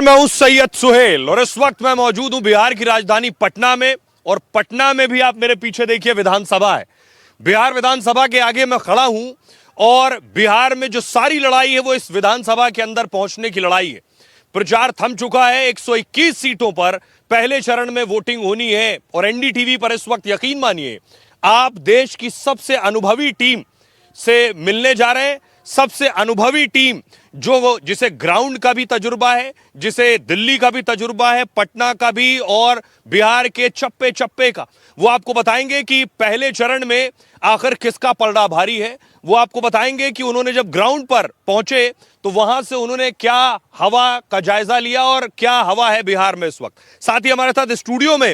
मैं हूं सैयद सुहेल और इस वक्त मैं मौजूद हूं बिहार की राजधानी पटना में। और पटना में भी आप मेरे पीछे देखिए विधानसभा है। बिहार विधानसभा के आगे मैं खड़ा हूं और बिहार में जो सारी लड़ाई है वो इस विधानसभा के अंदर पहुंचने की लड़ाई है। प्रचार थम चुका है। 121 सीटों पर पहले चरण में वोटिंग होनी है और एनडीटीवी पर इस वक्त यकीन मानिए आप देश की सबसे अनुभवी टीम से मिलने जा रहे हैं। सबसे अनुभवी टीम जिसे ग्राउंड का भी तजुर्बा है, जिसे दिल्ली का भी तजुर्बा है, पटना का भी और बिहार के चप्पे चप्पे का, वो आपको बताएंगे कि पहले चरण में आखिर किसका पलड़ा भारी है। वो आपको बताएंगे कि उन्होंने जब ग्राउंड पर पहुंचे तो वहां से उन्होंने क्या हवा का जायजा लिया और क्या हवा है बिहार में इस वक्त। साथ ही हमारे साथ स्टूडियो में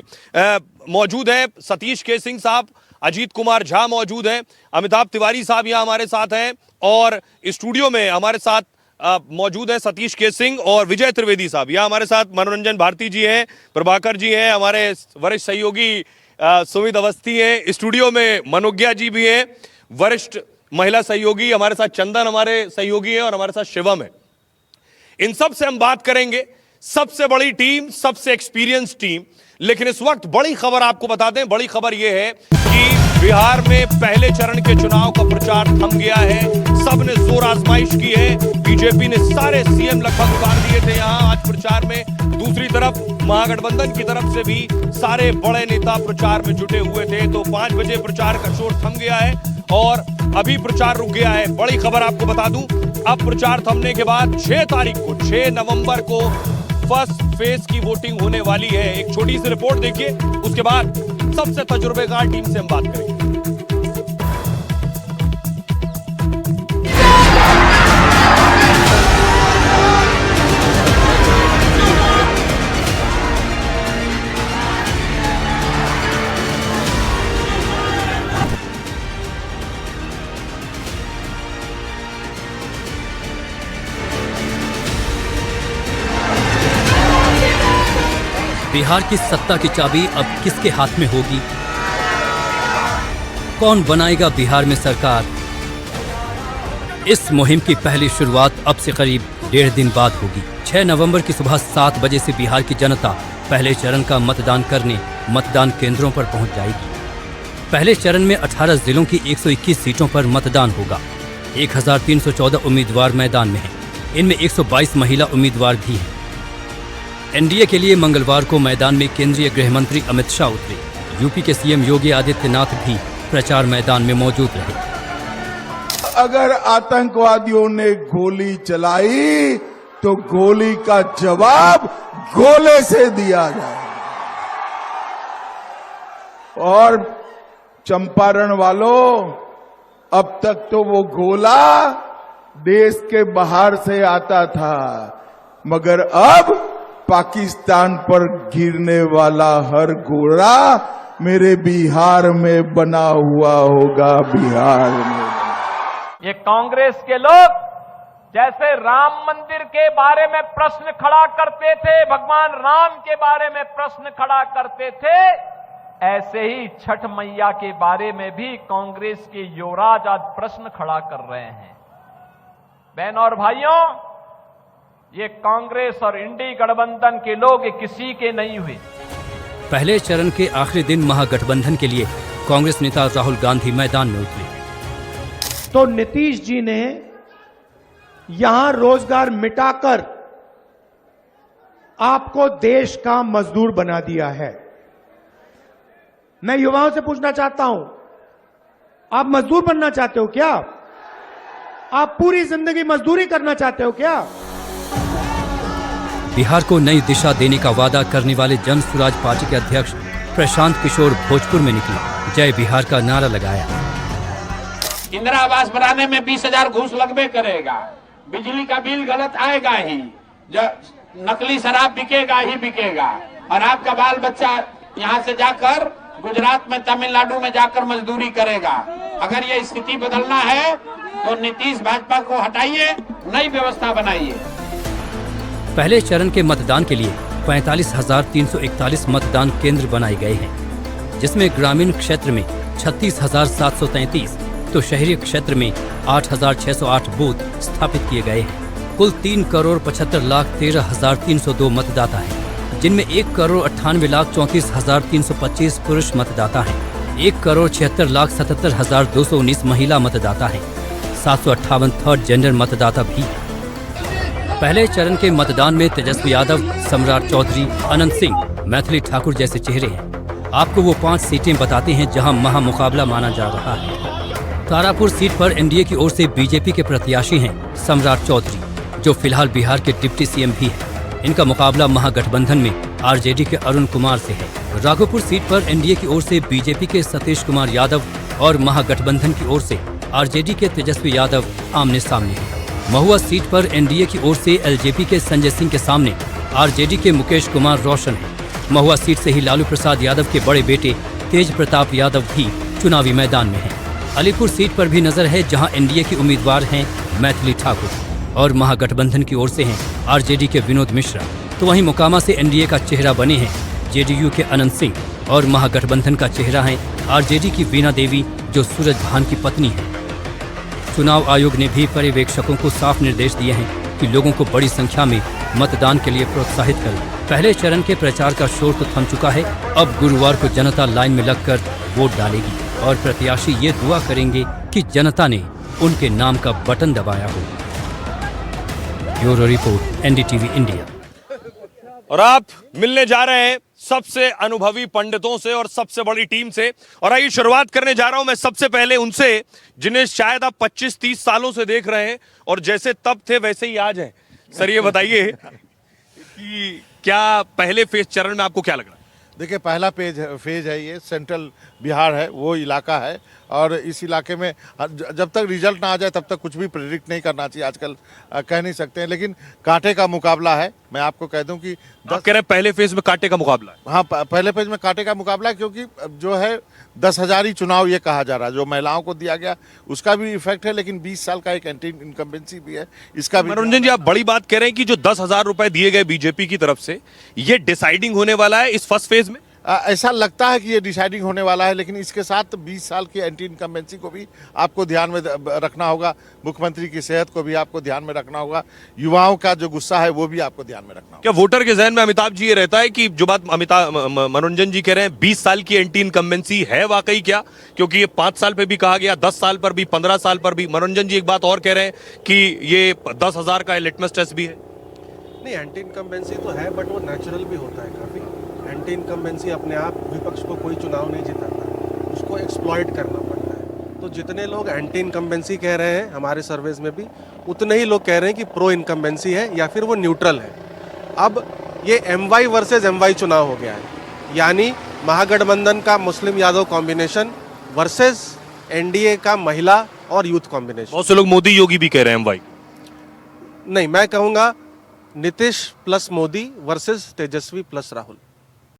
मौजूद है सतीश के सिंह साहब, अजीत कुमार झा मौजूद हैं, अमिताभ तिवारी साहब यहाँ हमारे साथ हैं और स्टूडियो में हमारे साथ मौजूद है सतीश के सिंह और विजय त्रिवेदी साहब। यहाँ हमारे साथ मनोरंजन भारती जी हैं, प्रभाकर जी हैं, हमारे वरिष्ठ सहयोगी सुमित अवस्थी हैं, स्टूडियो में मनोज्ञा जी भी हैं, वरिष्ठ महिला सहयोगी, हमारे साथ चंदन हमारे सहयोगी हैं और हमारे साथ शिवम है। इन सब से हम बात करेंगे। सबसे बड़ी टीम, सबसे एक्सपीरियंस टीम। लेकिन इस वक्त बड़ी खबर आपको बता दें, बड़ी खबर यह है कि बिहार में पहले चरण के चुनाव का प्रचार थम गया है। सबने जोर आजमाइश की है। बीजेपी ने सारे सीएम लगभग उतार दिए थे यहां आज प्रचार में। दूसरी तरफ महागठबंधन की तरफ से भी सारे बड़े नेता प्रचार में जुटे हुए थे। तो 5 बजे प्रचार का शोर थम गया है और अभी प्रचार रुक गया है। बड़ी खबर आपको बता दूं, अब प्रचार थमने के बाद 6 तारीख को 6 नवंबर को फर्स्ट फेज की वोटिंग होने वाली है। एक छोटी सी रिपोर्ट देखिए, उसके बाद सबसे तजुर्बेकार टीम से हम बात करेंगे। बिहार की सत्ता की चाबी अब किसके हाथ में होगी? कौन बनाएगा बिहार में सरकार? इस मुहिम की पहली शुरुआत अब से करीब 1.5 दिन बाद होगी। 6 नवंबर की सुबह 7 बजे से बिहार की जनता पहले चरण का मतदान करने मतदान केंद्रों पर पहुंच जाएगी। पहले चरण में 18 जिलों की 121 सीटों पर मतदान होगा। 1314 उम्मीदवार मैदान में हैं। इनमें 122 महिला उम्मीदवार भी हैं। एनडीए के लिए मंगलवार को मैदान में केंद्रीय गृह मंत्री अमित शाह उतरे। यूपी के सीएम योगी आदित्यनाथ भी प्रचार मैदान में मौजूद रहे। अगर आतंकवादियों ने गोली चलाई तो गोली का जवाब गोले से दिया जाए। और चंपारण वालों, अब तक तो वो गोला देश के बाहर से आता था, मगर अब पाकिस्तान पर गिरने वाला हर गोला मेरे बिहार में बना हुआ होगा। बिहार में ये कांग्रेस के लोग जैसे राम मंदिर के बारे में प्रश्न खड़ा करते थे, भगवान राम के बारे में प्रश्न खड़ा करते थे, ऐसे ही छठ मैया के बारे में भी कांग्रेस के युवराज आज प्रश्न खड़ा कर रहे हैं। बहन और भाइयों, ये कांग्रेस और इंडी गठबंधन के लोग किसी के नहीं हुए। पहले चरण के आखिरी दिन महागठबंधन के लिए कांग्रेस नेता राहुल गांधी मैदान में उतरे। तो नीतीश जी ने यहां रोजगार मिटाकर आपको देश का मजदूर बना दिया है। मैं युवाओं से पूछना चाहता हूं, आप मजदूर बनना चाहते हो क्या? आप पूरी जिंदगी मजदूरी करना चाहते हो क्या? बिहार को नई दिशा देने का वादा करने वाले जन स्वराज पार्टी के अध्यक्ष प्रशांत किशोर भोजपुर में निकले। जय बिहार का नारा लगाया। इंदिरा आवास बनाने में 20,000 घूस लगबे करेगा, बिजली का बिल गलत आएगा ही, नकली शराब बिकेगा ही बिकेगा, और आपका बाल बच्चा यहाँ से जाकर गुजरात में, तमिलनाडु में जाकर मजदूरी करेगा। अगर ये स्थिति बदलना है तो नीतीश भाजपा को हटाइए, नई व्यवस्था बनाइए। पहले चरण के मतदान के लिए 45,341 मतदान केंद्र बनाए गए हैं, जिसमें ग्रामीण क्षेत्र में 36,733 तो शहरी क्षेत्र में 8,608 बूथ स्थापित किए गए हैं। कुल 3,75,13,302 मतदाता हैं, जिनमें 1,98,34,325 पुरुष मतदाता हैं, 1,76,77,219 महिला मतदाता हैं, 758 थर्ड जेंडर मतदाता भी हैं। पहले चरण के मतदान में तेजस्वी यादव, सम्राट चौधरी, अनंत सिंह, मैथिली ठाकुर जैसे चेहरे हैं। आपको वो 5 सीटें बताते हैं जहां महामुकाबला माना जा रहा है। तारापुर सीट पर एनडीए की ओर से बीजेपी के प्रत्याशी हैं सम्राट चौधरी, जो फिलहाल बिहार के डिप्टी सीएम भी हैं। इनका मुकाबला महागठबंधन में आरजेडी के अरुण कुमार से है। राघोपुर सीट पर एनडीए की ओर से बीजेपी के सतीश कुमार यादव और महागठबंधन की ओर से आरजेडी के तेजस्वी यादव आमने सामने हैं। महुआ सीट पर एनडीए की ओर से एलजेपी के संजय सिंह के सामने आरजेडी के मुकेश कुमार रोशन हैं। महुआ सीट से ही लालू प्रसाद यादव के बड़े बेटे तेज प्रताप यादव भी चुनावी मैदान में हैं। अलीपुर सीट पर भी नजर है, जहां एनडीए की उम्मीदवार हैं मैथिली ठाकुर और महागठबंधन की ओर से हैं आरजेडी के विनोद मिश्रा। तो वहीं मोकामा से एनडीए का चेहरा बने हैं जेडीयू के अनंत सिंह और महागठबंधन का चेहरा है आरजेडी की वीणा देवी, जो सूरज भान की पत्नी है। चुनाव आयोग ने भी पर्यवेक्षकों को साफ निर्देश दिए हैं कि लोगों को बड़ी संख्या में मतदान के लिए प्रोत्साहित करें। पहले चरण के प्रचार का शोर तो थम चुका है। अब गुरुवार को जनता लाइन में लगकर वोट डालेगी और प्रत्याशी ये दुआ करेंगे कि जनता ने उनके नाम का बटन दबाया हो। Bureau report, NDTV India. और आप मिलने जा रहे हैं सबसे अनुभवी पंडितों से और सबसे बड़ी टीम से। और आइए शुरुआत करने जा रहा हूं मैं सबसे पहले उनसे जिन्हें शायद आप 25-30 सालों से देख रहे हैं और जैसे तब थे वैसे ही आज हैं। सर ये बताइए कि क्या पहले फेज चरण में आपको क्या लग रहा है? देखिए, पहला फेज है, ये सेंट्रल बिहार है, वो इलाका है। और इस इलाके में जब तक रिजल्ट ना आ जाए तब तक कुछ भी प्रेडिक्ट नहीं करना चाहिए। आजकल कह नहीं सकते हैं, लेकिन कांटे का मुकाबला है। मैं आपको कह दूं कि आप कह रहे हैं पहले फेज में कांटे का मुकाबला है? हाँ, पहले फेज में कांटे का मुकाबला है, क्योंकि जो है 10,000 ही चुनाव ये कहा जा रहा है। जो महिलाओं को दिया गया उसका भी इफेक्ट है, लेकिन 20 साल का एक एंटी इनकम्बेंसी भी है, इसका भी। मनोरंजन जी, आप बड़ी बात कह रहे हैं कि जो 10,000 रुपए दिए गए बीजेपी की तरफ से, ये डिसाइडिंग होने वाला है इस फर्स्ट फेज में? ऐसा लगता है कि ये डिसाइडिंग होने वाला है, लेकिन इसके साथ 20 साल की एंटी इनकम्बेंसी को भी आपको ध्यान में रखना होगा। मुख्यमंत्री की सेहत को भी आपको ध्यान में रखना होगा। युवाओं का जो गुस्सा है वो भी आपको ध्यान में रखना होगा। क्या वोटर के जहन में अमिताभ जी ये रहता है कि जो बात मनोरंजन जी कह रहे हैं 20 साल की एंटी इनकम्बेंसी है वाकई क्या? क्योंकि ये 5 साल पे भी कहा गया, 10 साल पर भी, 15 साल पर भी। मनोरंजन जी एक बात और कह रहे हैं कि ये 10,000 का लिटमस टेस्ट भी है। नहीं, एंटी इनकम्बेंसी तो है, बट वो नेचुरल भी होता है काफ़ी। एंटी इनकम्बेंसी अपने आप विपक्ष को कोई चुनाव नहीं जिताता, उसको एक्सप्लॉइट करना पड़ता है। तो जितने लोग एंटी इनकम्बेंसी कह रहे हैं हमारे सर्वेज में भी, उतने ही लोग कह रहे हैं कि प्रो इनकम्बेंसी है या फिर वो न्यूट्रल है। अब ये MY वर्सेस MY चुनाव हो गया है, यानी महागठबंधन का मुस्लिम यादव कॉम्बिनेशन वर्सेस एनडीए का महिला और यूथ कॉम्बिनेशन। बहुत से लोग मोदी योगी भी कह रहे हैं MY। नहीं, मैं कहूँगा नीतीश प्लस मोदी वर्सेस तेजस्वी प्लस राहुल।